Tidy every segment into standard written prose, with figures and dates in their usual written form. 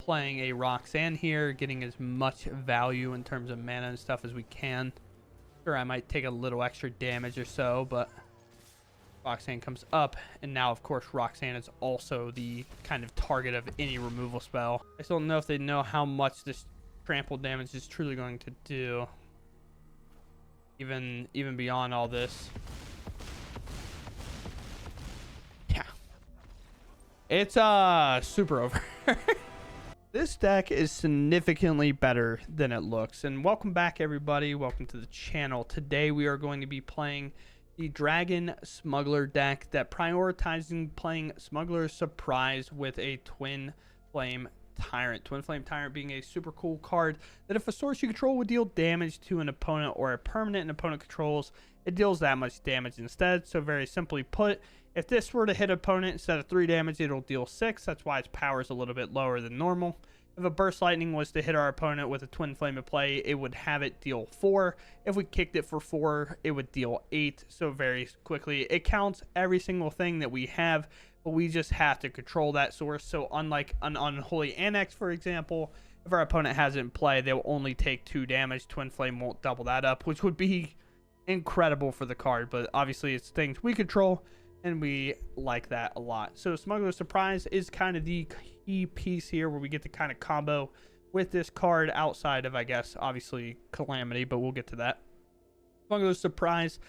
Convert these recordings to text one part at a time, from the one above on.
playing a Roxanne here, getting as much value in terms of mana and stuff as we can. Sure, I might take a little extra damage or so, but Roxanne comes up, and now, of course, Roxanne is also the kind of target of any removal spell. I still don't know if they know how much this trample damage is truly going to do, even beyond all this. Yeah, it's super over. This deck is significantly better than it looks. And welcome back, everybody. Welcome to the channel. Today we are going to be playing the Dragon Smuggler deck that prioritizing playing Smuggler Surprise with a Twinflame Tyrant. Twinflame Tyrant being a super cool card that if a source you control would deal damage to an opponent or a permanent an opponent controls, it deals that much damage instead. So very simply put, if this were to hit an opponent, instead of 3 damage, it'll deal 6. That's why its power is a little bit lower than normal. If a Burst Lightning was to hit our opponent with a Twin Flame in play, it would have it deal 4. If we kicked it for 4, it would deal 8. So very quickly, it counts every single thing that we have, but we just have to control that source. So unlike an Unholy Annex, for example, if our opponent has it in play, they'll only take 2 damage. Twin Flame won't double that up, which would be incredible for the card, but obviously it's things we control, and we like that a lot. So Smuggler Surprise is kind of the key piece here where we get to kind of combo with this card outside of, I guess, obviously Calamity, but we'll get to that. Smuggler Surprise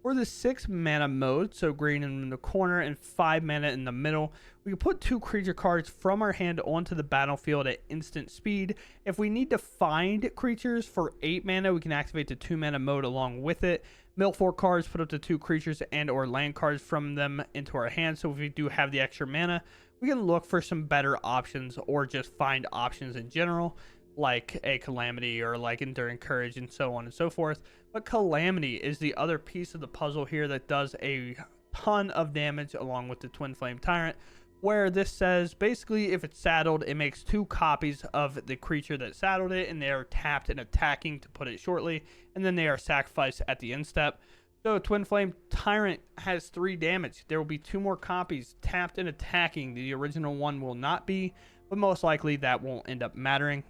for the 6 mana mode, so green in the corner and 5 mana in the middle. We can put 2 creature cards from our hand onto the battlefield at instant speed. If we need to find creatures for 8 mana, we can activate the 2 mana mode along with it. Mill 4 cards, put up to 2 creatures and or land cards from them into our hand. So if we do have the extra mana, we can look for some better options or just find options in general, like a Calamity or like Enduring Courage and so on and so forth. But Calamity is the other piece of the puzzle here that does a ton of damage along with the Twinflame Tyrant, where this says basically if it's saddled, it makes 2 copies of the creature that saddled it, and they are tapped and attacking, to put it shortly, and then they are sacrificed at the end step. So Twinflame Tyrant has 3 damage. There will be 2 more copies tapped and attacking. The original one will not be, but most likely that won't end up mattering.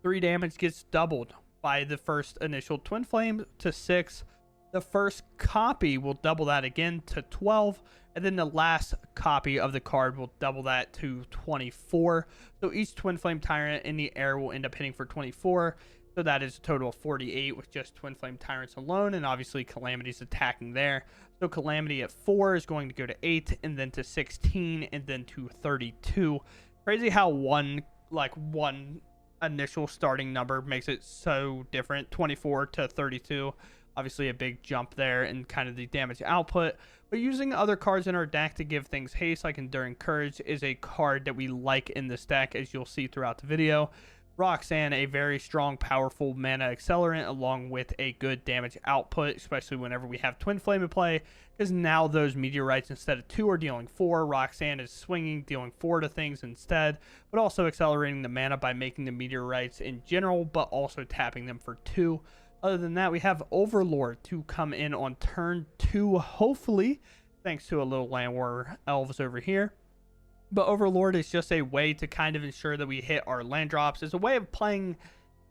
3 damage gets doubled by the first initial Twin Flame to 6. The first copy will double that again to 12, and then the last copy of the card will double that to 24. So each Twin Flame Tyrant in the air will end up hitting for 24. So that is a total of 48 with just Twin Flame Tyrants alone, and obviously Calamity's attacking there. So Calamity at 4 is going to go to 8, and then to 16, and then to 32. Crazy how one initial starting number makes it so different. 24 to 32, obviously a big jump there in kind of the damage output, but using other cards in our deck to give things haste like Enduring Courage is a card that we like in this deck, as you'll see throughout the video. Roxanne, a very strong, powerful mana accelerant along with a good damage output, especially whenever we have Twin Flame in play, because now those meteorites, instead of 2, are dealing 4. Roxanne is swinging, dealing 4 to things instead, but also accelerating the mana by making the meteorites in general, but also tapping them for 2. Other than that, we have Overlord to come in on turn 2, hopefully, thanks to a little Llanowar Elves over here. But Overlord is just a way to kind of ensure that we hit our land drops. It's a way of playing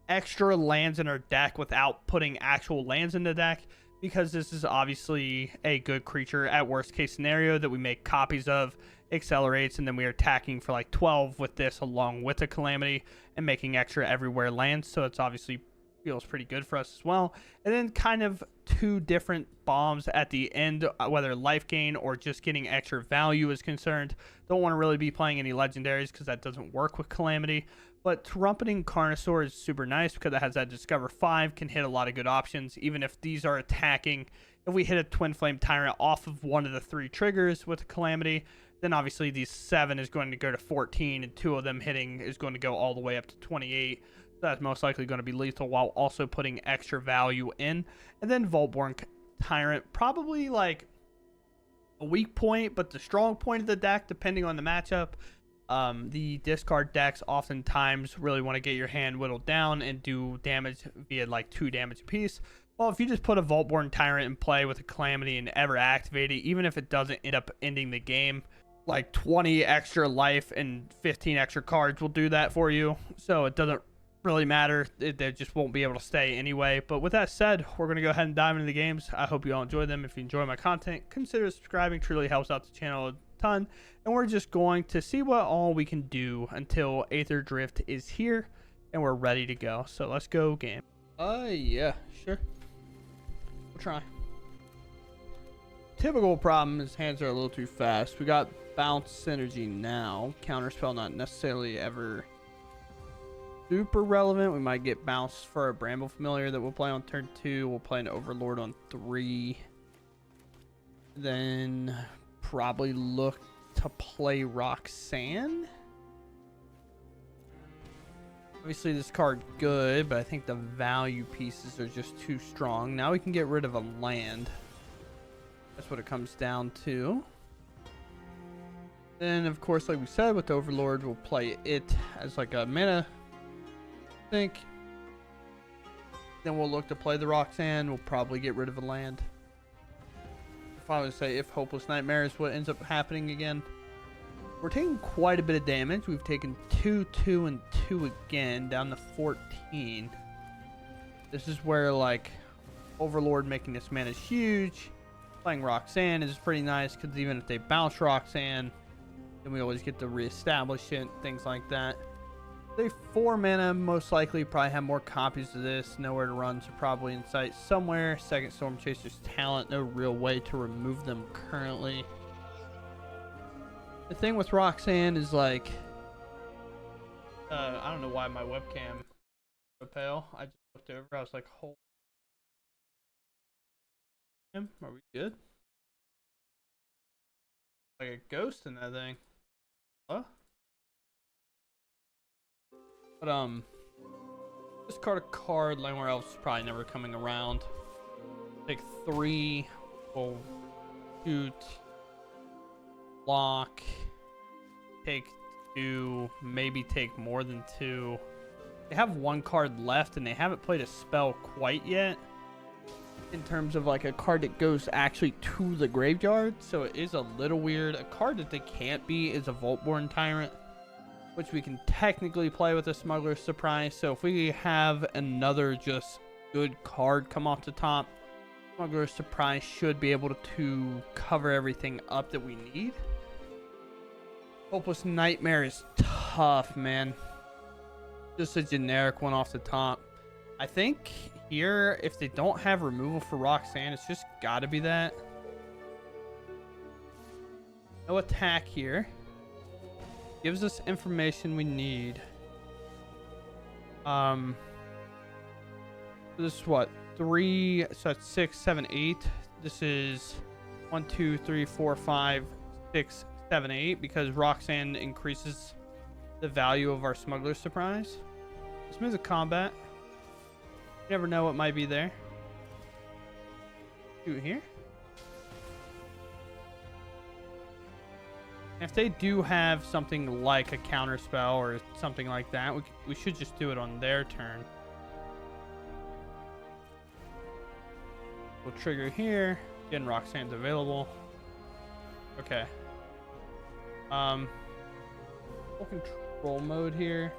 extra lands in our deck without putting actual lands in the deck, because this is obviously a good creature at worst case scenario that we make copies of, accelerates, and then we are attacking for like 12 with this along with the Calamity and making extra everywhere lands. So it's obviously feels pretty good for us as well. And then kind of 2 different bombs at the end, whether life gain or just getting extra value is concerned. Don't want to really be playing any legendaries because that doesn't work with Calamity, but Trumpeting Carnosaur is super nice because it has that Discover 5, can hit a lot of good options even if these are attacking. If we hit a Twin Flame Tyrant off of one of the 3 triggers with Calamity, then obviously these 7 is going to go to 14, and 2 of them hitting is going to go all the way up to 28. That's most likely going to be lethal while also putting extra value in. And then Vaultborn Tyrant, probably like a weak point, but the strong point of the deck, depending on the matchup. The discard decks oftentimes really want to get your hand whittled down and do damage via like 2 damage apiece. Well, if you just put a Vaultborn Tyrant in play with a Calamity and ever activate it, even if it doesn't end up ending the game, like 20 extra life and 15 extra cards will do that for you. So it doesn't really matter. They just won't be able to stay anyway. But with that said, we're going to go ahead and dive into the games. I hope you all enjoy them. If you enjoy my content, consider subscribing. Truly helps out the channel a ton. And we're just going to see what all we can do until Aether Drift is here and we're ready to go. So let's go game. Yeah, sure. We'll try. Typical problem is hands are a little too fast. We got bounce synergy now. Counterspell not necessarily ever super relevant. We might get bounced for a Bramble Familiar that we'll play on turn 2. We'll play an Overlord on 3. Then probably look to play Roxanne. Obviously this card good, but I think the value pieces are just too strong. Now we can get rid of a land. That's what it comes down to. Then, of course, like we said, with Overlord, we'll play it as like a mana sink. Then we'll look to play the Roxanne. We'll probably get rid of a land. If I would say if Hopeless Nightmare is what ends up happening again. We're taking quite a bit of damage. We've taken 2, 2, and 2 again, down to 14. This is where, like, Overlord making this mana is huge. Playing Roxanne is pretty nice because even if they bounce Roxanne, then we always get to reestablish it, things like that. They 4 mana, most likely probably have more copies of this. Nowhere to run, so probably in sight somewhere. Second Storm Chaser's talent, no real way to remove them currently. The thing with Roxanne is like, I don't know why my webcam is so pale. I just looked over, I was like, hold. Are we good? Like a ghost in that thing. Huh? But discard a card. Llanowar Elves is probably never coming around. Take 3. We'll shoot. Block. Take 2. Maybe take more than 2. They have 1 card left and they haven't played a spell quite yet. In terms of like a card that goes actually to the graveyard, so it is a little weird. A card that they can't be is a Vaultborn Tyrant, which we can technically play with a Smuggler Surprise. So if we have another just good card come off the top, Smuggler Surprise should be able to cover everything up that we need. Hopeless Nightmare is tough, man. Just a generic one off the top. I think here, if they don't have removal for Roxanne, it's just got to be that. No attack here. Gives us information we need. So this is what? 3, so that's 6, 7, 8. This is 1, 2, 3, 4, 5, 6, 7, 8, because Roxanne increases the value of our Smuggler Surprise. Let's move to combat. You never know what might be there. Shoot here. If they do have something like a counter spell or something like that, we should just do it on their turn. We'll trigger here. Again, Roxanne's available. Okay. Full control mode here.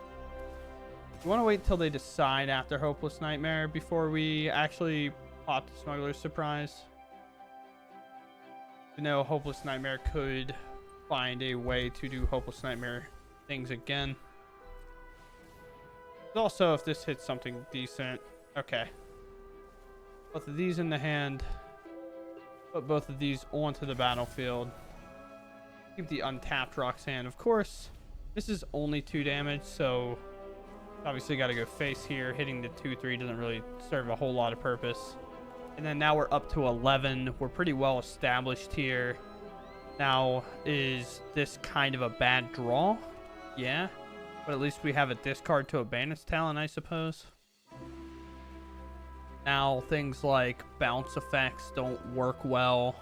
We want to wait till they decide after Hopeless Nightmare before we actually pop the Smuggler's Surprise. You know, Hopeless Nightmare could find a way to do Hopeless Nightmare things again. But also, if this hits something decent. Okay. Both of these in the hand. Put both of these onto the battlefield. Keep the untapped Roxanne, of course. This is only 2 damage, so obviously got to go face here. Hitting the 2-3 doesn't really serve a whole lot of purpose. And then now we're up to 11. We're pretty well established here. Now, is this kind of a bad draw? Yeah. But at least we have a discard to a Bandit's Talent, I suppose. Now, things like bounce effects don't work well.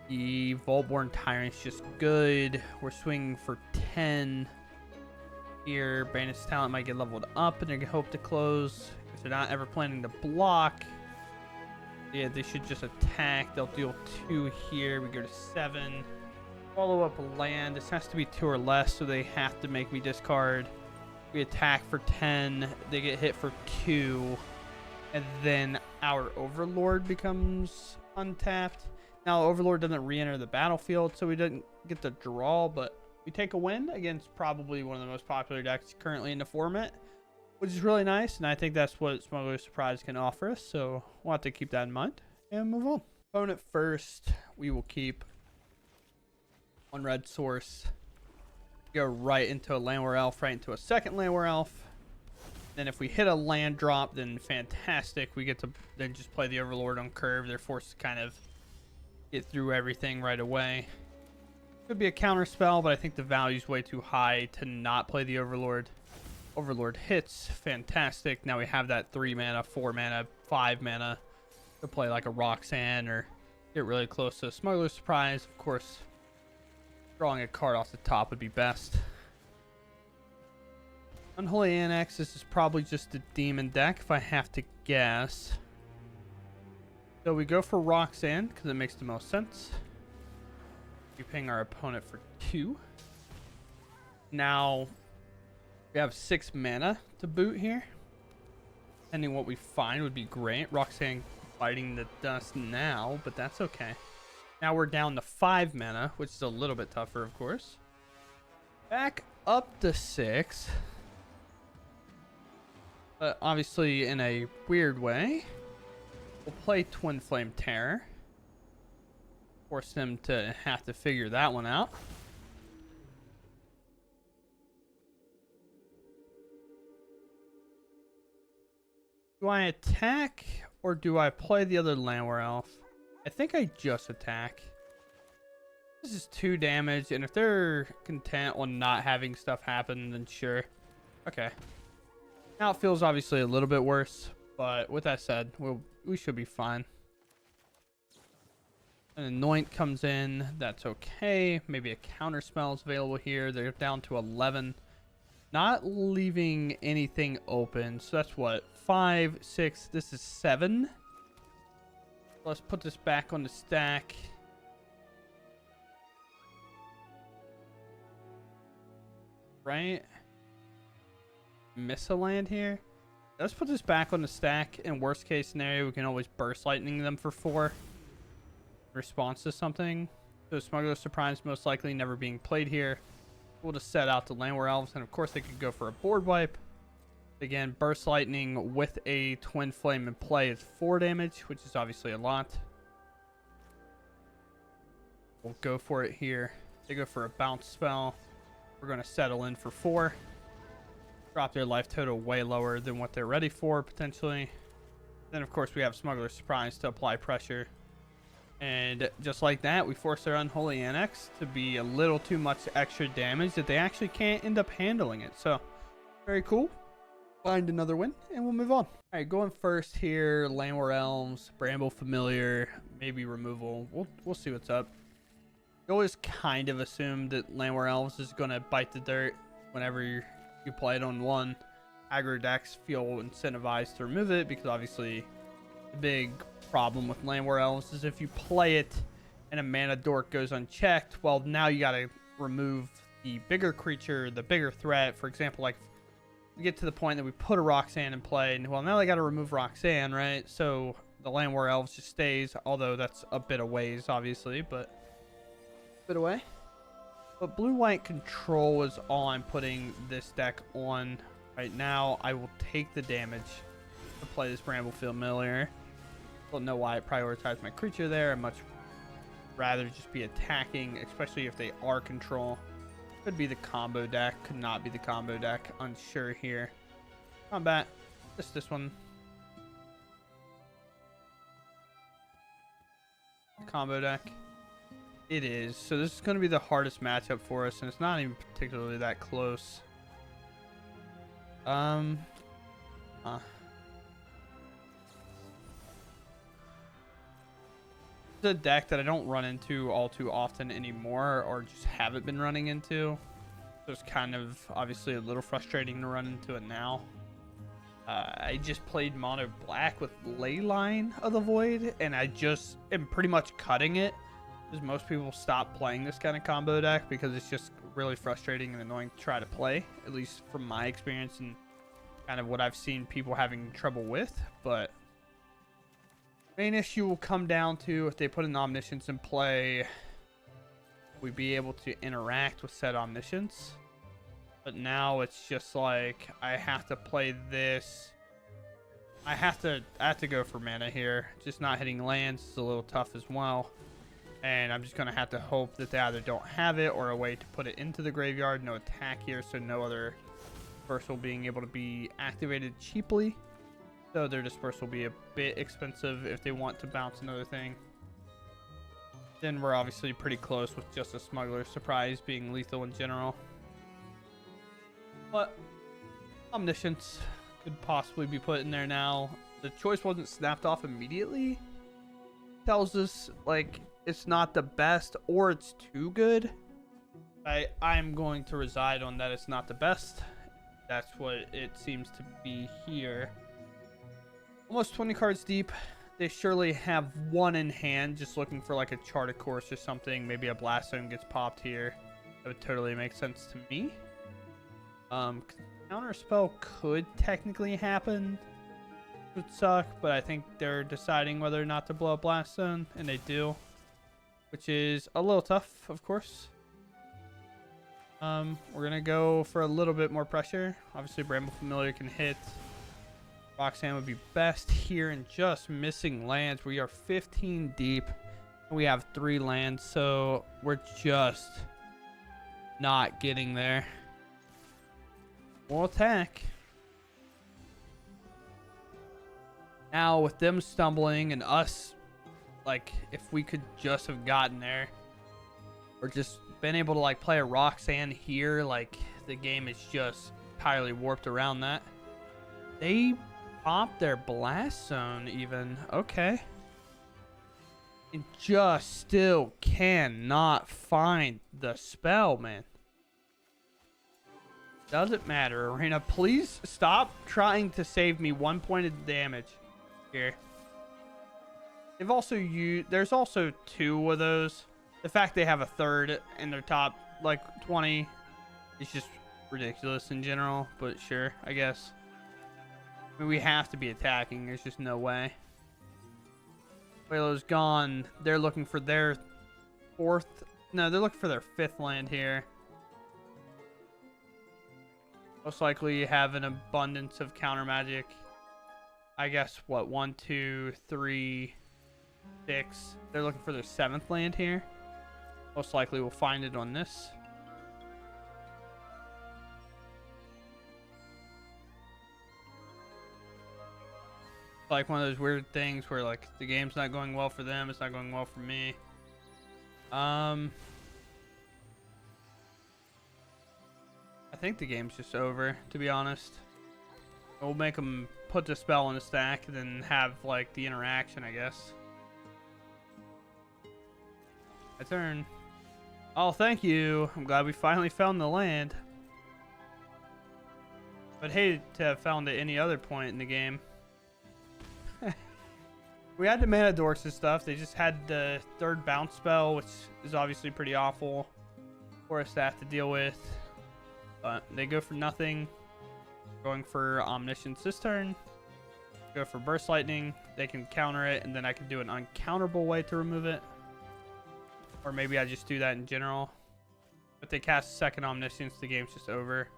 The Vaultborn Tyrant's just good. We're swinging for 10. Here, Bandit's Talent might get leveled up and they can hope to close. If they're not ever planning to block, yeah, they should just attack. They'll deal 2 here. We go to 7. Follow up land. This has to be 2 or less, so they have to make me discard. We attack for 10. They get hit for 2. And then our Overlord becomes untapped. Now, Overlord doesn't re-enter the battlefield, so we didn't get the draw, but we take a win against probably one of the most popular decks currently in the format, which is really nice, and I think that's what Smuggler Surprise can offer us, so we'll have to keep that in mind and move on. Opponent first, we will keep 1 red source, go right into a Llanowar Elf, right into a second Llanowar Elf. Then if we hit a land drop, then fantastic. We get to then just play the Overlord on curve. They're forced to kind of get through everything right away. Could be a counter spell, but I think the value's way too high to not play the Overlord. Overlord hits, fantastic. Now we have that 3 mana, 4 mana, 5 mana to play like a Roxanne or get really close to a Smuggler Surprise. Of course, drawing a card off the top would be best. Unholy Annex, this is probably just a demon deck if I have to guess. So we go for Roxanne because it makes the most sense. We ping our opponent for 2. Now we have 6 mana to boot here. Depending what we find would be great. Roxanne biting the dust now, but that's okay. Now we're down to 5 mana, which is a little bit tougher, of course. Back up to 6. But obviously in a weird way. We'll play Twinflame Tyrant. Force them to have to figure that one out. Do I attack or do I play the other Llanowar Elf? I think I just attack. This is 2 damage, and if they're content on not having stuff happen, then sure. Okay. Now it feels obviously a little bit worse, but with that said, we should be fine. An Anoint comes in, that's okay. Maybe a counter spell is available here. They're down to 11. Not leaving anything open, so that's what? 5, 6, this is 7. Let's put this back on the stack. Right? Miss a land here. Let's put this back on the stack. In worst case scenario, we can always burst lightning them for 4. Response to something. So Smuggler Surprise most likely never being played here. We'll just set out the Llanowar Elves, and of course they could go for a board wipe. Again, burst lightning with a twin flame in play is 4 damage, which is obviously a lot. We'll go for it here. They go for a bounce spell. We're going to settle in for 4. Drop their life total way lower than what they're ready for, potentially. Then, of course, we have Smuggler Surprise to apply pressure. And just like that, we force their Unholy Annex to be a little too much extra damage that they actually can't end up handling it. So, very cool. Find another win, and we'll move on. All right, going first here, Llanowar Elves, Bramble Familiar, maybe removal. We'll see what's up. You always kind of assume that Llanowar Elves is going to bite the dirt whenever you play it on 1. Aggro decks feel incentivized to remove it because obviously the big problem with Llanowar Elves is if you play it and a mana dork goes unchecked, well, now you got to remove the bigger creature, the bigger threat. For example, like we get to the point that we put a Roxanne in play, and well, now they got to remove Roxanne, right? So the Llanowar Elves just stays, although that's a bit of ways, obviously, but a bit away. But blue-white control is all I'm putting this deck on right now. I will take the damage to play this Bramble Familiar. Don't know why I prioritize my creature there. I'd much rather just be attacking, especially if they are control. Could be the combo deck, could not be the combo deck. Unsure here. Combat, just this one. Combo deck. It is. So this is going to be the hardest matchup for us, and it's not even particularly that close. It's a deck that I don't run into all too often anymore, or just haven't been running into. So it's kind of obviously a little frustrating to run into it now. I just played mono black with Leyline of the Void, and I just am pretty much cutting it Because most people stop playing this kind of combo deck because it's just really frustrating and annoying to try to play, at least from my experience and kind of what I've seen people having trouble with. But main issue will come down to if they put an Omniscience in play, we be able to interact with said Omniscience. But now it's just like I have to play this. I have to go for mana here. Just not hitting lands is a little tough as well. And I'm just gonna have to hope that they either don't have it or a way to put it into the graveyard. No attack here, so no other dispersal being able to be activated cheaply. So their dispersal will be a bit expensive if they want to bounce another thing. Then we're obviously pretty close with just a Smuggler Surprise being lethal in general. But Omniscience could possibly be put in there now. The choice wasn't snapped off immediately. Tells us like it's not the best or it's too good. I'm going to reside on that it's not the best. That's what it seems to be here. Almost 20 cards deep. They surely have one in hand, just looking for like a Charted Course or something. Maybe a Blast Zone gets popped here. That would totally make sense to me. Counter spell could technically happen. It would suck, but I think they're deciding whether or not to blow up Blast Zone, and they do, which is a little tough, of course. We're gonna go for a little bit more pressure. Obviously, Bramble Familiar can hit. Roxanne would be best here, and just missing lands. We are 15 deep, and we have 3 lands, so we're just not getting there. We'll attack. Now, with them stumbling and us, like, if we could just have gotten there, or just been able to, like, play a Roxanne here, like, the game is just entirely warped around that. They popped their Blast Zone, even. Okay. And just still cannot find the spell, man. Doesn't matter, Arena. Please stop trying to save me 1 point of damage here. They've also used... There's also 2 of those. The fact they have a third in their top, like, 20 is just ridiculous in general. But sure, I guess. I mean, we have to be attacking. There's just no way. Whalo's gone. They're looking for their 4th... No, they're looking for their 5th land here. Most likely you have an abundance of counter magic. I guess, what, 1, 2, 3, 6. They're looking for their 7th land here. Most likely we'll find it on this. Like one of those weird things where like the game's not going well for them, it's not going well for me. I think the game's just over, to be honest. We'll make them put the spell in the stack and then have, like, the interaction, I guess. My turn. Oh, thank you. I'm glad we finally found the land. But hated to have found it any other point in the game. We had the mana dorks and stuff. They just had the 3rd bounce spell, which is obviously pretty awful for us to have to deal with. But they go for nothing. Going for Omniscience this turn. Go for Burst Lightning. They can counter it, and then I can do an uncounterable way to remove it. Or maybe I just do that in general. If they cast 2nd Omniscience, the game's just over.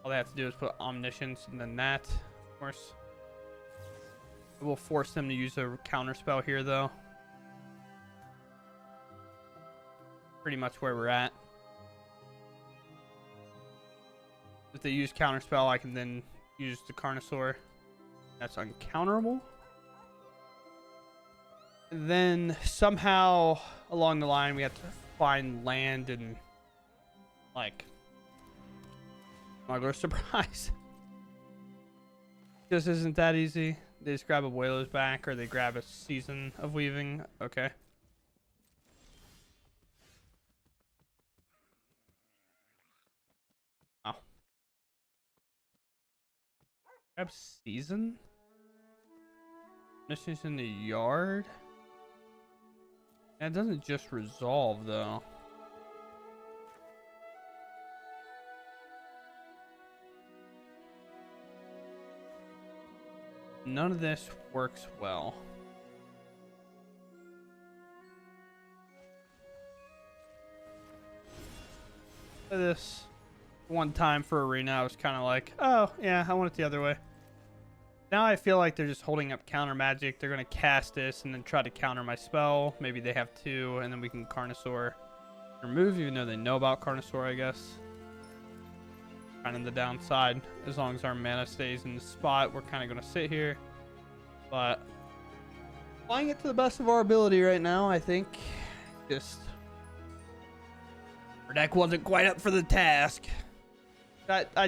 All they have to do is put Omniscience and then that, of course. It will force them to use a counter spell here, though. Pretty much where we're at. If they use counterspell, I can then use the Carnosaur. That's uncounterable. And then somehow along the line, we have to find land and like Smuggler Surprise. Just isn't that easy. They just grab a Whalow's back or they grab a Season of Weaving. Okay. Grab Season? Missions in the yard? It doesn't just resolve, though. None of this works well. This one time for arena, I was kind of like, oh yeah, I want it the other way. Now I feel like they're just holding up counter magic. They're gonna cast this and then try to counter my spell. Maybe they have two, and then we can Carnosaur remove, even though they know about Carnosaur, I guess. Kind of the downside. As long as our mana stays in the spot, we're kind of gonna sit here. But playing it to the best of our ability right now, I think. Just our deck wasn't quite up for the task. I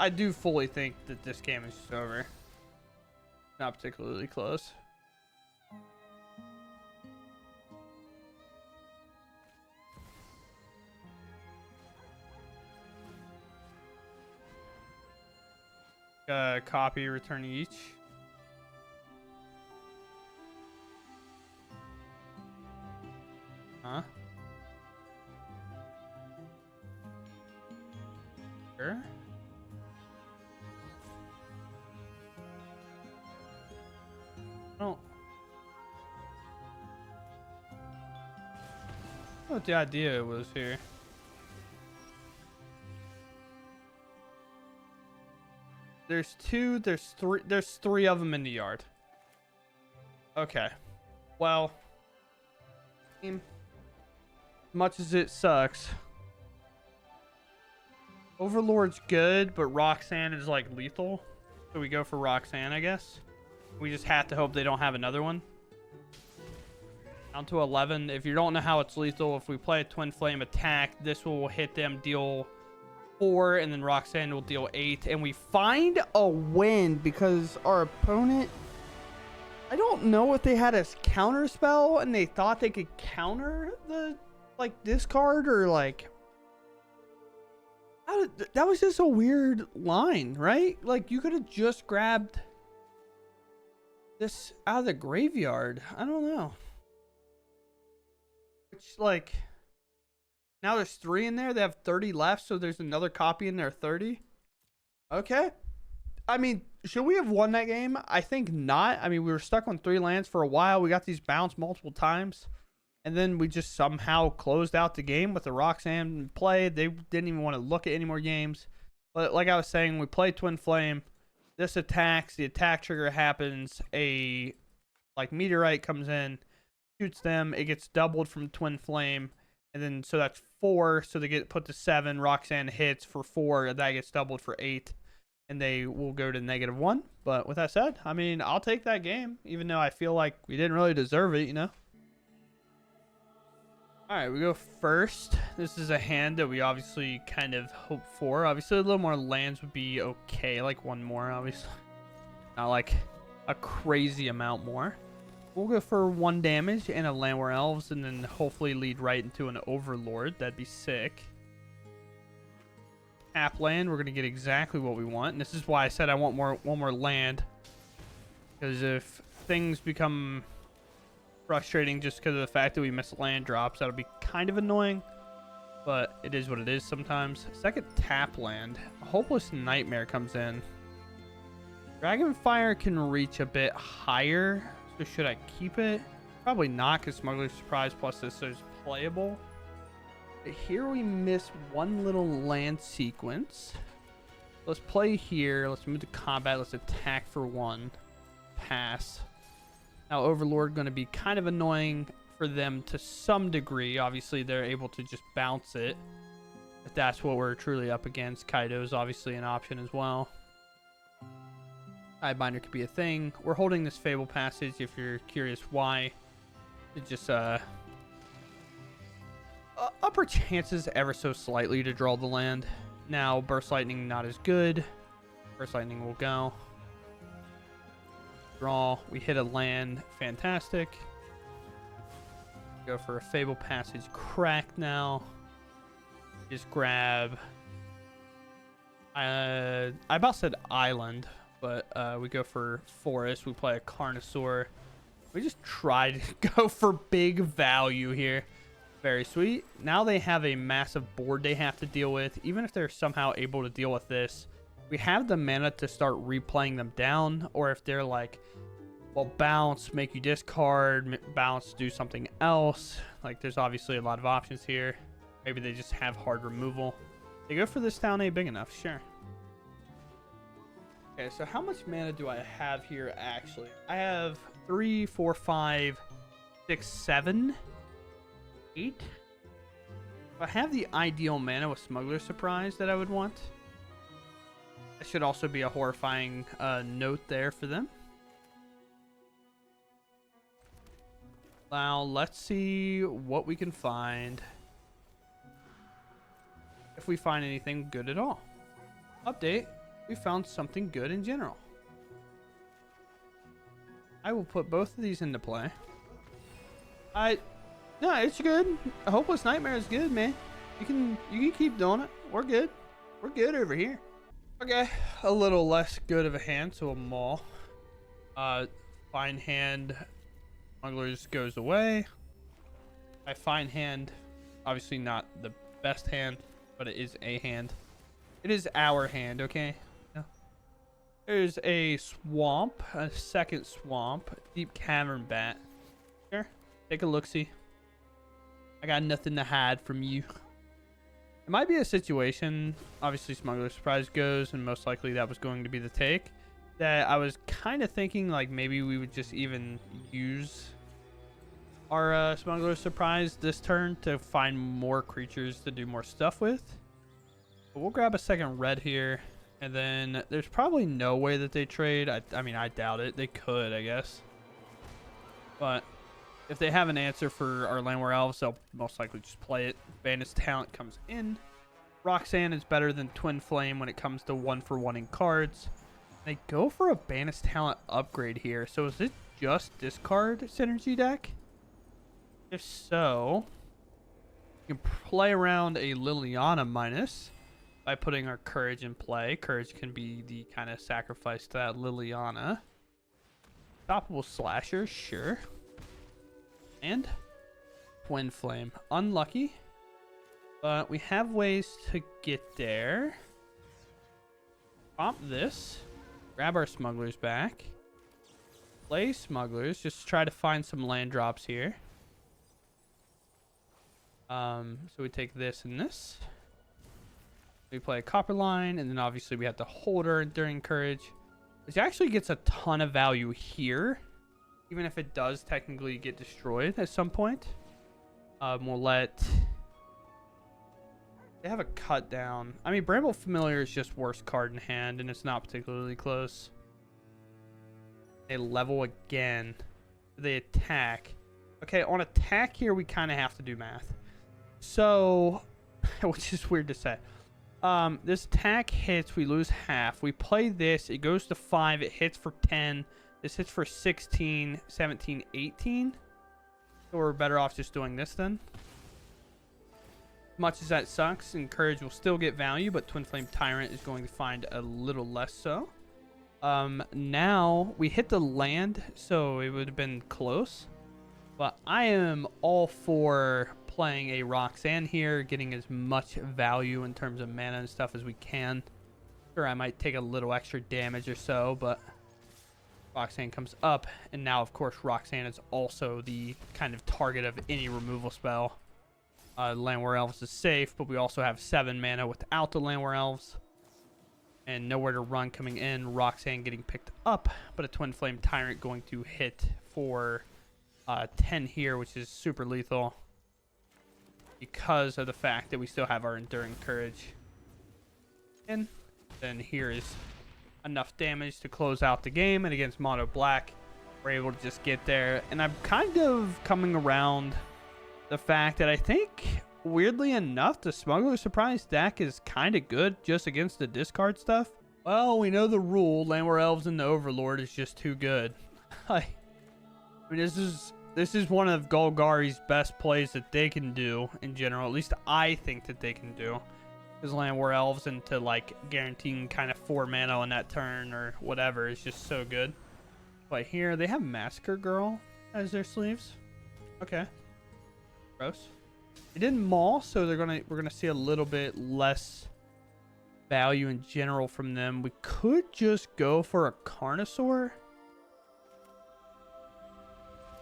do fully think that this game is just over. Not particularly close. Copy, return each. Huh? Sure. Oh. What the idea was here. There's three of them in the yard. Okay. Well, much as it sucks, Overlord's good, but Roxanne is like lethal. So we go for Roxanne, I guess. We just have to hope they don't have another one. Down to 11. If you don't know how it's lethal, if we play a Twinflame attack, this will hit them, deal 4, and then Roxanne will deal 8. And we find a win because our opponent, I don't know if they had a counter spell and they thought they could counter the, like, this card, or like, that was just a weird line, right? Like, you could have just grabbed this out of the graveyard. I don't know. Which, like, now there's 3 in there. They have 30 left, so there's another copy in there, 30. Okay. I mean, should we have won that game? I think not. I mean, we were stuck on 3 lands for a while. We got these bounced multiple times. And then we just somehow closed out the game with the Roxanne play. They didn't even want to look at any more games. But like I was saying, we play Twinflame. This attacks. The attack trigger happens. A, like, meteorite comes in, shoots them. It gets doubled from Twinflame. And then, so that's 4. So they get put to 7. Roxanne hits for 4. That gets doubled for 8. And they will go to -1. But with that said, I mean, I'll take that game, even though I feel like we didn't really deserve it, you know? All right, we go first. This is a hand that we obviously kind of hope for. Obviously, a little more lands would be okay. Like 1 more, obviously. Not like a crazy amount more. We'll go for 1 damage and a Llanowar Elves, and then hopefully lead right into an Overlord. That'd be sick. Tap land, we're going to get exactly what we want. And this is why I said I want one more land. Because if things become frustrating just because of the fact that we miss land drops, that'll be kind of annoying. But it is what it is sometimes. Second tap land. A Hopeless Nightmare comes in. Dragonfire can reach a bit higher. So should I keep it? Probably not, because Smuggler's Surprise plus this is playable. But here we miss 1 little land sequence. Let's play here. Let's move to combat. Let's attack for 1. Pass. Now Overlord going to be kind of annoying for them to some degree. Obviously, they're able to just bounce it. If that's what we're truly up against. Kaido is obviously an option as well. Eyebinder could be a thing. We're holding this Fabled Passage if you're curious why. It just upper chances ever so slightly to draw the land. Now Burst Lightning not as good. Burst Lightning will go. Draw. We hit a land. Fantastic. Go for a Fabled Passage crack now. Just grab. I about said island, but we go for forest. We play a Carnosaur. We just tried to go for big value here. Very sweet. Now they have a massive board they have to deal with. Even if they're somehow able to deal with this, we have the mana to start replaying them down. Or if they're like, well, bounce, make you discard, bounce, do something else. Like, there's obviously a lot of options here. Maybe they just have hard removal. They go for this down A big enough, sure. Okay, so how much mana do I have here actually? I have 3, 4, 5, 6, 7, 8. I have the ideal mana with Smuggler Surprise that I would want. That should also be a horrifying note there for them. Now, let's see what we can find. If we find anything good at all. Update. We found something good in general. I will put both of these into play. No, it's good. A Hopeless Nightmare is good, man. You can keep doing it. We're good. We're good over here. Okay, a little less good of a hand, so a Maul. Fine Hand. Smugglers goes away. My Fine Hand, obviously not the best hand, but it is a hand. It is our hand, okay? Yeah. There's a swamp, a second swamp, deep cavern bat. Here, take a look-see. I got nothing to hide from you. It might be a situation, obviously Smuggler Surprise goes, and most likely that was going to be the take, that I was kind of thinking like maybe we would just even use our Smuggler Surprise this turn to find more creatures to do more stuff with. But we'll grab a second red here, and then there's probably no way that they trade. I mean, I doubt it. They could, I guess. But if they have an answer for our Llanowar Elves, they'll most likely just play it. Bandit's Talent comes in. Roxanne is better than Twinflame when it comes to 1-for-1-ing cards. They go for a Bandit's Talent upgrade here. So is it just discard synergy deck? If so, you can play around a Liliana minus by putting our Courage in play. Courage can be the kind of sacrifice to that Liliana. Stoppable Slasher, sure. And Twinflame. Unlucky, but we have ways to get there. Pop this. Grab our Smugglers back. Play Smugglers. Just try to find some land drops here. So we take this and this. We play a Copperline, and then obviously we have to hold our Enduring Courage, which actually gets a ton of value here, even if it does technically get destroyed at some point. We'll let... They have a cut down. I mean, Bramble Familiar is just worst card in hand, and it's not particularly close. They level again. They attack. Okay, on attack here, we kind of have to do math. So, which is weird to say. This attack hits, we lose half. We play this, it goes to 5, it hits for 10. This hits for 16, 17, 18. So we're better off just doing this then. Much as that sucks, and Courage will still get value, but Twinflame Tyrant is going to find a little less so. Now we hit the land, so it would have been close. But I am all for playing a Roxanne here, getting as much value in terms of mana and stuff as we can. Sure, I might take a little extra damage or so, but Roxanne comes up, and now, of course, Roxanne is also the kind of target of any removal spell. Llanowar Elves is safe, but we also have 7 mana without the Llanowar Elves. And nowhere to run coming in. Roxanne getting picked up, but a Twinflame Tyrant going to hit for 10 here, which is super lethal because of the fact that we still have our Enduring Courage. And then here is enough damage to close out the game, and against Mono Black, we're able to just get there. And I'm kind of coming around the fact that I think, weirdly enough, the Smuggler Surprise deck is kind of good just against the discard stuff. Well, we know the rule. Llanowar Elves and the Overlord is just too good. I mean, this is one of Golgari's best plays that they can do in general. At least I think that they can do. Because Llanowar Elves into like guaranteeing kind of 4 mana on that turn or whatever is just so good. But here they have Massacre Girl. as their sleeves. Okay. Gross. They didn't maul, so we're gonna see a little bit less value in general from them. We could just go for a Carnosaur.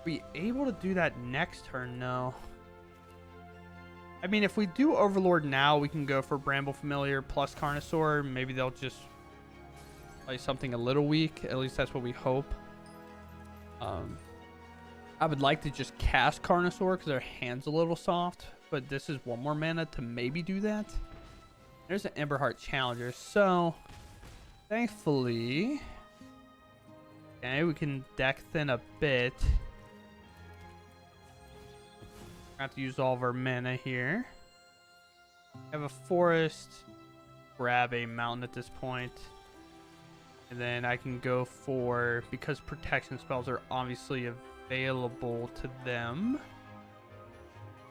Be able to do that next turn? No. I mean, if we do Overlord now, we can go for Bramble Familiar plus Carnosaur. Maybe they'll just play something a little weak. At least that's what we hope. I would like to just cast Carnosaur because their hand's a little soft, but this is one more mana to maybe do that. There's an Emberheart Challenger, so thankfully, okay, we can deck thin a bit. Have to use all of our mana here. Have a forest, grab a mountain at this point, and then I can go for, because protection spells are obviously available to them,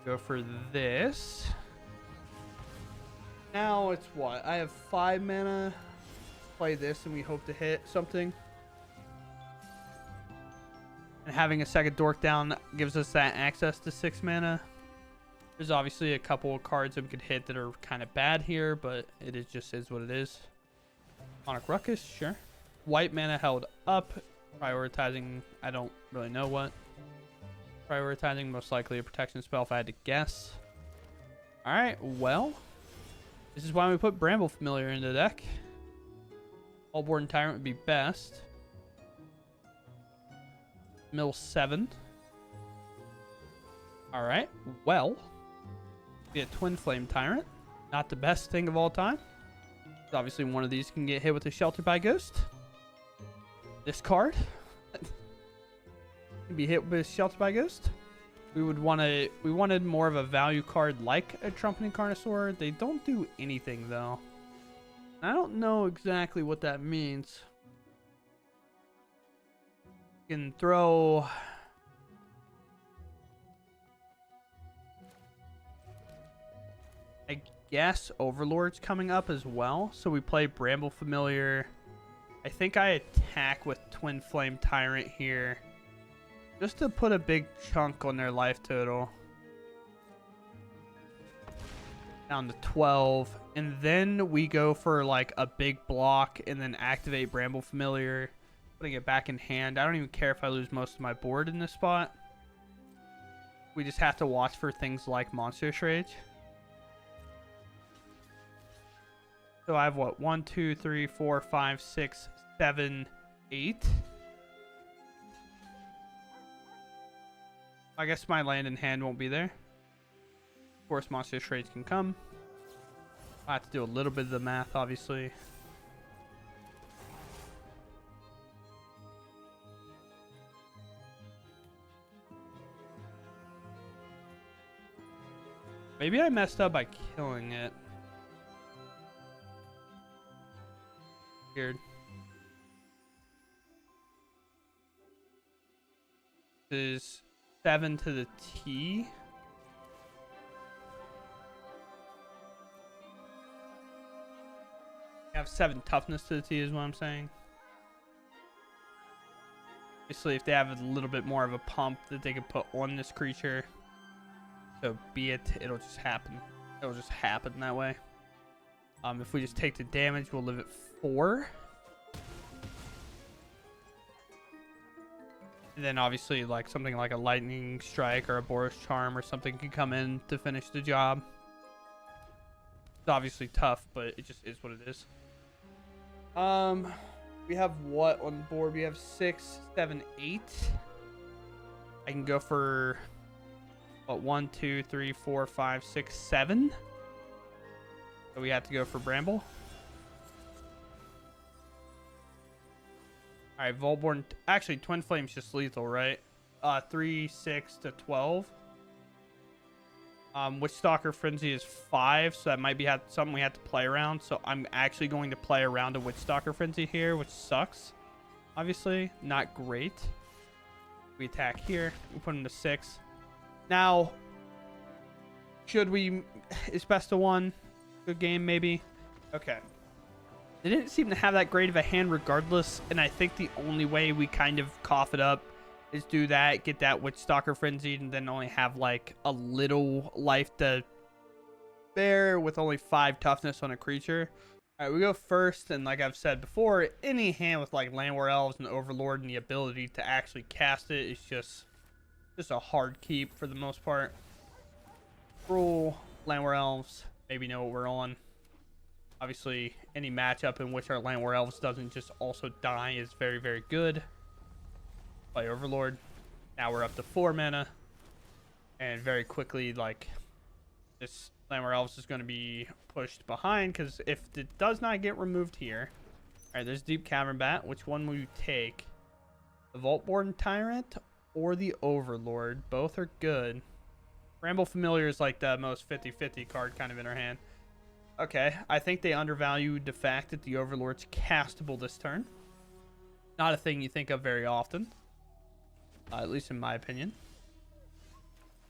go for this. Now it's what? I have 5 mana. Play this and we hope to hit something. And having a second dork down gives us that access to 6 mana. There's obviously a couple of cards that we could hit that are kind of bad here, but it just is what it is. Sonic Ruckus, sure. White mana held up. Prioritizing, I don't really know what. Prioritizing, most likely a protection spell if I had to guess. Alright, well. This is why we put Bramble Familiar in the deck. Vaultborn Tyrant would be best. Mill 7. Alright, well. Be a Twinflame Tyrant. Not the best thing of all time. Obviously, one of these can get hit with a Shelter by Ghost. This card can be hit with Shelter by Ghost. We wanted more of a value card like a Trumpeting Carnosaur. They don't do anything though. I don't know exactly what that means. You can throw I guess Overlord's coming up as well. So we play Bramble Familiar. I think I attack with Twinflame Tyrant here, just to put a big chunk on their life total. Down to 12. And then we go for like a big block and then activate Bramble Familiar, putting it back in hand. I don't even care if I lose most of my board in this spot. We just have to watch for things like Monstrous Rage. So I have what? 1, 2, 3, 4, 5, 6, 7, 8. I guess my land in hand won't be there. Of course, Monstrous Rage can come. I have to do a little bit of the math, obviously. Maybe I messed up by killing it. Weird. This is 7 to the T. I have 7 toughness to the T is what I'm saying. Obviously, if they have a little bit more of a pump that they can put on this creature, so be it, it'll just happen. It'll just happen that way. If we just take the damage, we'll live at 4. And then obviously like something like a Lightning Strike or a Boros Charm or something can come in to finish the job. It's obviously tough, but it just is what it is. We have what on the board? We have 6, 7, 8. I can go for what, 1, 2, 3, 4, 5, 6, 7. So we have to go for Bramble. Alright, Vaultborn. Actually, Twinflame's just lethal, right? 3, 6 to 12. Witchstalker Frenzy is 5, so that might be something we have to play around. So I'm actually going to play around a Witchstalker Frenzy here, which sucks. Obviously, not great. We attack here. We put him to 6. Now, should we... Is best of 1. Good game, maybe. Okay. They didn't seem to have that great of a hand regardless, and I think the only way we kind of cough it up is do that, get that Witchstalker frenzied, and then only have like a little life to spare with only 5 toughness on a creature. All right, we go first, and like I've said before, any hand with like Llanowar Elves and Overlord and the ability to actually cast it is just a hard keep for the most part. Rule Llanowar Elves, maybe know what we're on. Obviously, any matchup in which our Llanowar Elves doesn't just also die is very, very good. Play Overlord. Now we're up to 4 mana, and very quickly, like, this Llanowar Elves is going to be pushed behind, because if it does not get removed here... Alright, there's Deep Cavern Bat. Which one will you take? The Vaultborn Tyrant or the Overlord? Both are good. Bramble Familiar is like the most 50-50 card kind of in our hand. Okay, I think they undervalued the fact that the Overlord's castable this turn. Not a thing you think of very often. At least in my opinion.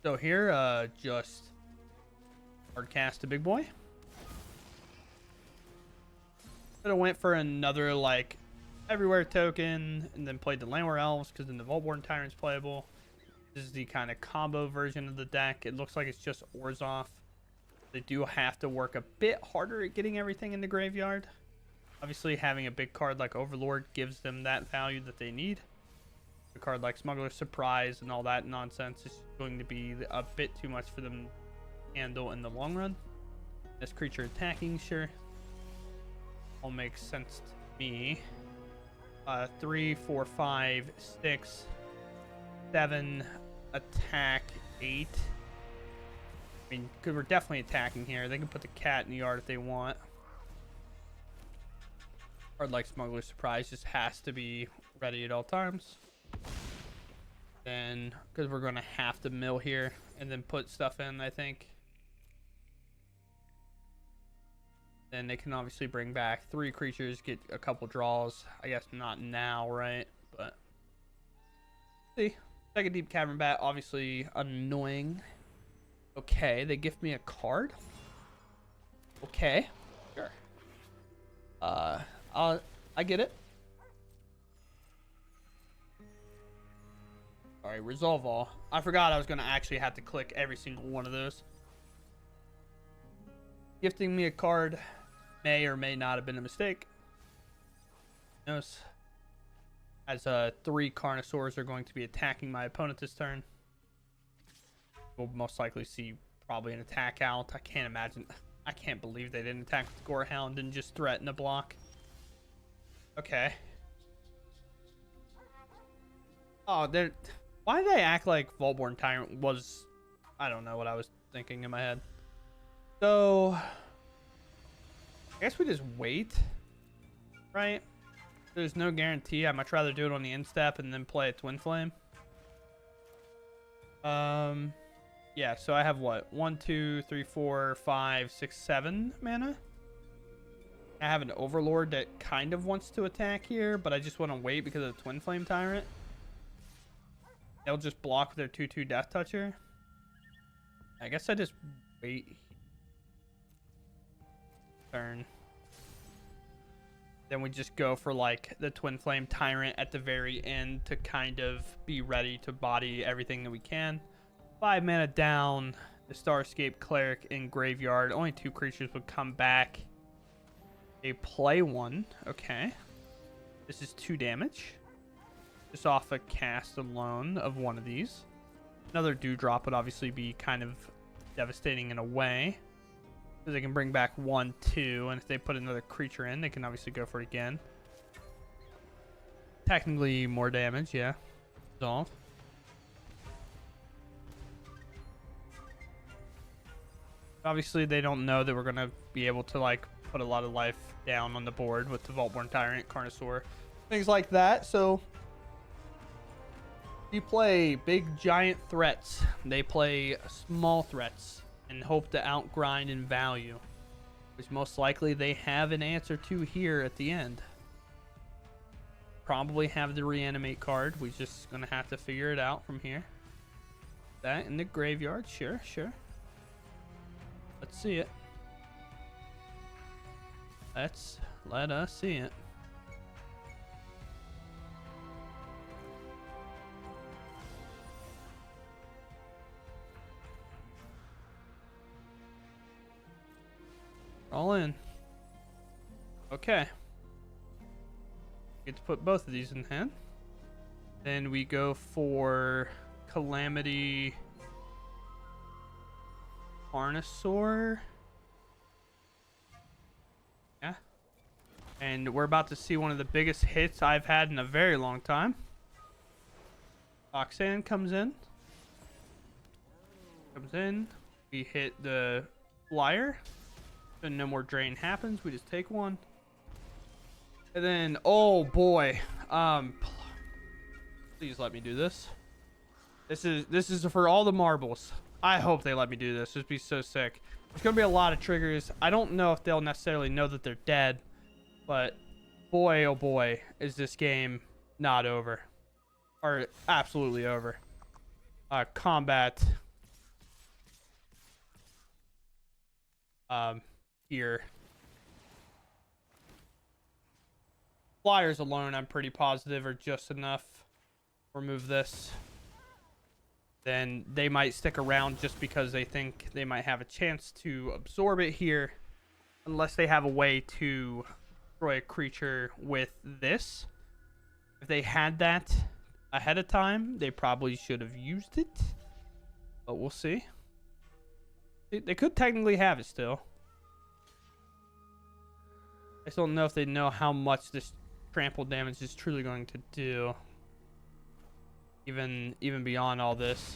So here, just... hard cast a big boy. Could have went for another like everywhere token and then played the Llanowar Elves because then the Vaultborn Tyrant's playable. This is the kind of combo version of the deck. It looks like it's just Orzhov. They do have to work a bit harder at getting everything in the graveyard. Obviously, having a big card like Overlord gives them that value that they need. A card like Smuggler, Surprise, and all that nonsense is going to be a bit too much for them handle in the long run. This creature attacking, sure, all makes sense to me. 3, 4, 5, 6, 7, attack 8. I mean, because we're definitely attacking here. They can put the cat in the yard if they want. Card like Smuggler Surprise just has to be ready at all times. Then, because we're going to have to mill here and then put stuff in, I think. Then they can obviously bring back 3 creatures, get a couple draws. I guess not now, right? But see, second Deep Cavern Bat, obviously annoying. Okay, they gift me a card. Okay, sure. I get it. All right, resolve all. I forgot I was gonna actually have to click every single one of those. Gifting me a card may or may not have been a mistake. Notice, as 3 Carnosaurs are going to be attacking my opponent this turn. We'll most likely see probably an attack out. I can't believe they didn't attack with Gorehound and just threaten a block. Okay. Oh, why did they act like Vaultborn Tyrant was... I don't know what I was thinking in my head. So... I guess we just wait, right? There's no guarantee. I'd much rather do it on the end step and then play a Twinflame. Yeah, so I have what? 1, 2, 3, 4, 5, 6, 7 mana. I have an Overlord that kind of wants to attack here, but I just want to wait because of the Twinflame Tyrant. They'll just block with their 2/2 Death Toucher. I guess I just wait. Turn. Then we just go for like the Twinflame Tyrant at the very end to kind of be ready to body everything that we can. 5 mana down. The Starscape Cleric in graveyard. Only 2 creatures would come back. They play 1. Okay. This is 2 damage. Just off a cast alone of one of these. Another Dewdrop would obviously be kind of devastating in a way. So they can bring back 1, 2, and if they put another creature in, they can obviously go for it again. Technically more damage, yeah. Resolve. Obviously they don't know that we're going to be able to like put a lot of life down on the board with the Vaultborn Tyrant, Carnosaur, things like that. So we play big giant threats. They play small threats and hope to outgrind in value, which most likely they have an answer to here at the end. Probably have the reanimate card. We're just gonna have to figure it out from here. That in the graveyard, sure. Let's see it. Let us see it. All in. Okay. Get to put both of these in hand. Then we go for Calamity Carnosaur. Yeah. And we're about to see one of the biggest hits I've had in a very long time. Roxanne comes in. We hit the flyer. And no more drain happens. We just take one. And then, oh boy. Please let me do this. This is for all the marbles. I hope they let me do this. This would be so sick. There's going to be a lot of triggers. I don't know if they'll necessarily know that they're dead. But boy, oh boy, is this game not over. Or absolutely over. Combat. Here. Flyers alone, I'm pretty positive, are just enough. Remove this. Then they might stick around just because they think they might have a chance to absorb it here. Unless they have a way to destroy a creature with this. If they had that ahead of time, they probably should have used it. But we'll see. They could technically have it still. I just don't know if they know how much this trample damage is truly going to do. Even beyond all this.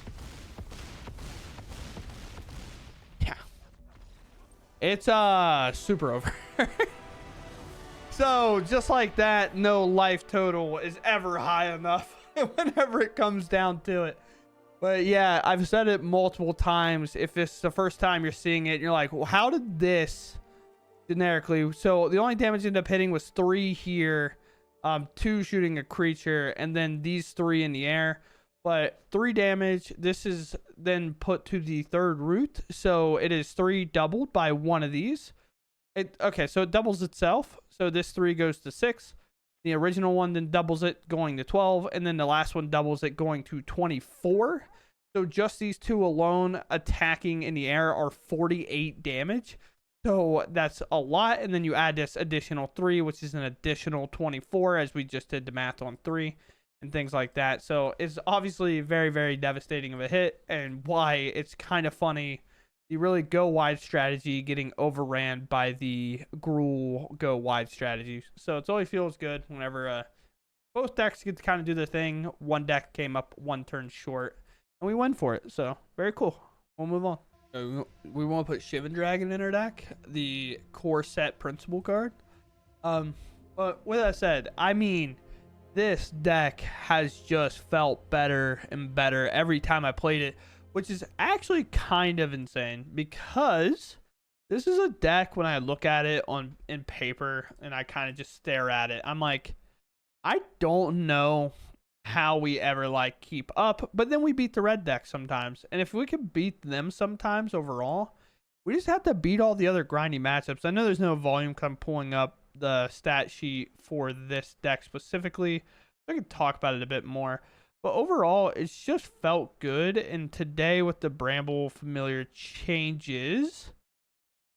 Yeah. It's super over. So just like that, no life total is ever high enough whenever it comes down to it. But yeah, I've said it multiple times. If it's the first time you're seeing it, you're like, well, how did this generically? So the only damage ended up hitting was 3 here, 2 shooting a creature, and then these 3 in the air. But 3 damage. This is then put to the 3rd root, so it is 3 doubled by 1 of these. Okay, so it doubles itself. So this 3 goes to 6. The original one then doubles it, going to 12, and then the last one doubles it, going to 24. So just these 2 alone attacking in the air are 48 damage. So that's a lot, and then you add this additional 3, which is an additional 24, as we just did the math on 3, and things like that. So it's obviously very, very devastating of a hit, and why it's kind of funny. You really go wide strategy getting overran by the Gruul go wide strategy. So it always feels good whenever both decks get to kind of do their thing. One deck came up 1 turn short, and we went for it. So very cool. We'll move on. So we want to put Shivan Dragon in our deck, the core set principal card. But with that said, I mean, this deck has just felt better and better every time I played it, which is actually kind of insane, because this is a deck, when I look at it in paper and I kind of just stare at it, I'm like, I don't know how we ever like keep up. But then we beat the red deck sometimes, and if we can beat them sometimes overall, we just have to beat all the other grindy matchups. I know there's no volume, because I'm pulling up the stat sheet for this deck specifically. I can talk about it a bit more. But overall, it's just felt good. And today, with the Bramble Familiar changes,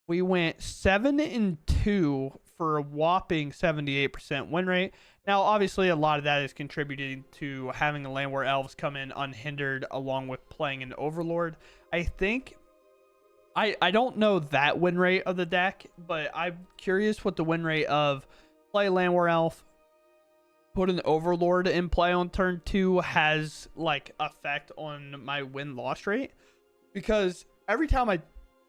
we went 7-2 for a whopping 78% win rate. Now, obviously, a lot of that is contributing to having the Llanowar Elves come in unhindered, along with playing an Overlord. I think, I don't know that win rate of the deck, but I'm curious what the win rate of play Llanowar Elf, put an Overlord in play on turn 2 has like effect on my win-loss rate, because every time I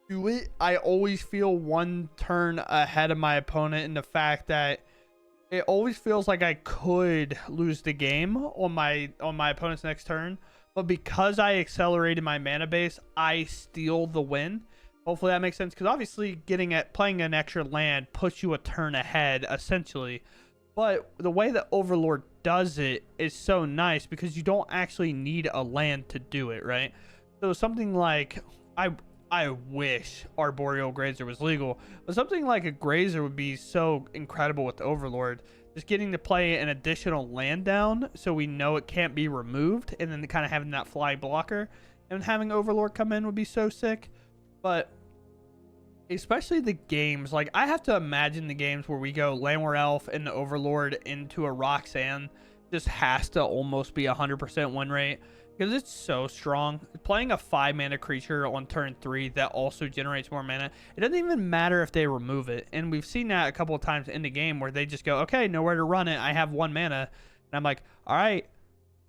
do it, I always feel 1 turn ahead of my opponent, in the fact that it always feels like I could lose the game on my opponent's next turn, but because I accelerated my mana base, I steal the win. Hopefully that makes sense, because obviously playing an extra land puts you a turn ahead essentially. But the way that Overlord does it is so nice, because you don't actually need a land to do it, right? So something like, I wish Arboreal Grazer was legal, but something like a Grazer would be so incredible with Overlord. Just getting to play an additional land down, so we know it can't be removed, and then kind of having that fly blocker, and having Overlord come in would be so sick. But especially the games. Like, I have to imagine the games where we go Llanowar Elf and the Overlord into a Roxanne just has to almost be 100% win rate because it's so strong. Playing a 5-mana creature on turn 3 that also generates more mana, it doesn't even matter if they remove it. And we've seen that a couple of times in the game where they just go, okay, nowhere to run it. I have 1 mana. And I'm like, all right,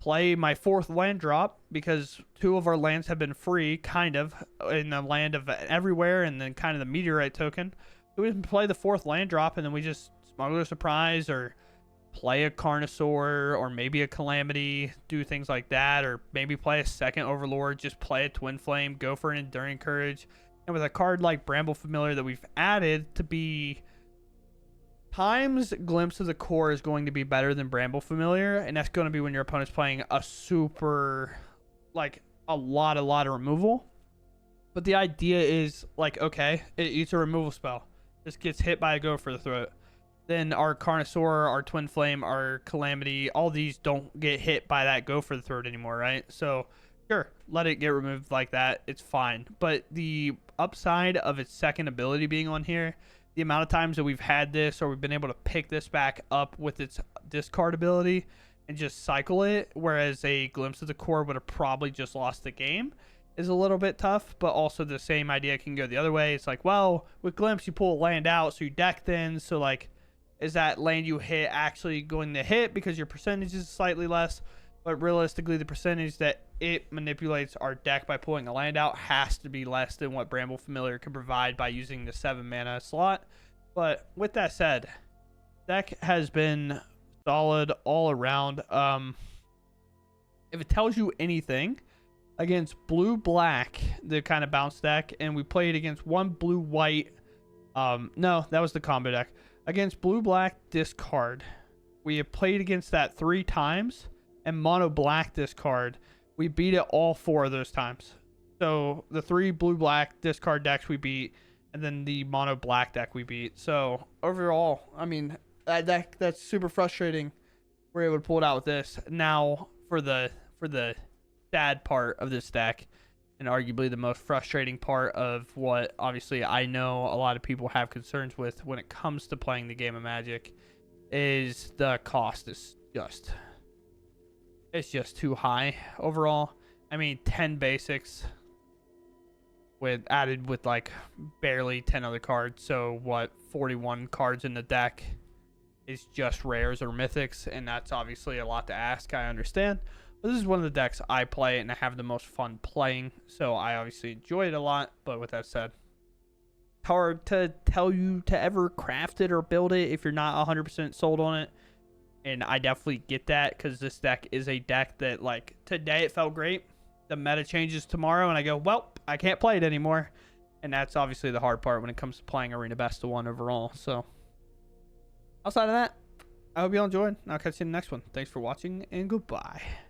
play my 4th land drop because 2 of our lands have been free, kind of, in the land of everywhere, and then kind of the meteorite token. So we can play the 4th land drop, and then we just Smuggler Surprise or play a Carnosaur or maybe a Calamity, do things like that, or maybe play a 2nd Overlord, just play a Twinflame, go for an Enduring Courage. And with a card like Bramble Familiar that we've added to be times, Glimpse of the Core is going to be better than Bramble Familiar, and that's going to be when your opponent's playing a super, like, a lot of removal. But the idea is, like, okay, it eats a removal spell. This gets hit by a Go for the Throat. Then our Carnosaur, our Twinflame, our Calamity, all these don't get hit by that Go for the Throat anymore, right? So, sure, let it get removed like that. It's fine. But the upside of its 2nd ability being on here, the amount of times that we've had this or we've been able to pick this back up with its discard ability and just cycle it, whereas a Glimpse of the Core would have probably just lost the game, is a little bit tough. But also the same idea can go the other way. It's like, well, with Glimpse, you pull a land out, so you deck thins. So, like, is that land you hit actually going to hit because your percentage is slightly less? But realistically, the percentage that it manipulates our deck by pulling a land out has to be less than what Bramble Familiar can provide by using the 7-mana slot. But with that said, deck has been solid all around. If it tells you anything, against blue-black, the kind of bounce deck, and we played against 1 blue-white. No, that was the combo deck. Against blue-black discard, we have played against that 3 times, and mono-black discard, we beat it all 4 of those times. So the 3 blue-black discard decks we beat, and then the mono-black deck we beat. So overall, I mean, that deck, that's super frustrating. We're able to pull it out with this. Now, for the sad part of this deck, and arguably the most frustrating part of what obviously I know a lot of people have concerns with when it comes to playing the game of Magic, is the cost is it's just too high overall. I mean, 10 basics added with like barely 10 other cards, so what, 41 cards in the deck is just rares or mythics, and that's obviously a lot to ask. I understand. This is one of the decks I play and I have the most fun playing, so I obviously enjoy it a lot. But with that said, it's hard to tell you to ever craft it or build it if you're not 100% sold on it. And I definitely get that, because this deck is a deck that, like, today it felt great. The meta changes tomorrow and I go, well, I can't play it anymore. And that's obviously the hard part when it comes to playing Arena Best of 1 overall. So outside of that, I hope you all enjoyed. I'll catch you in the next one. Thanks for watching and goodbye.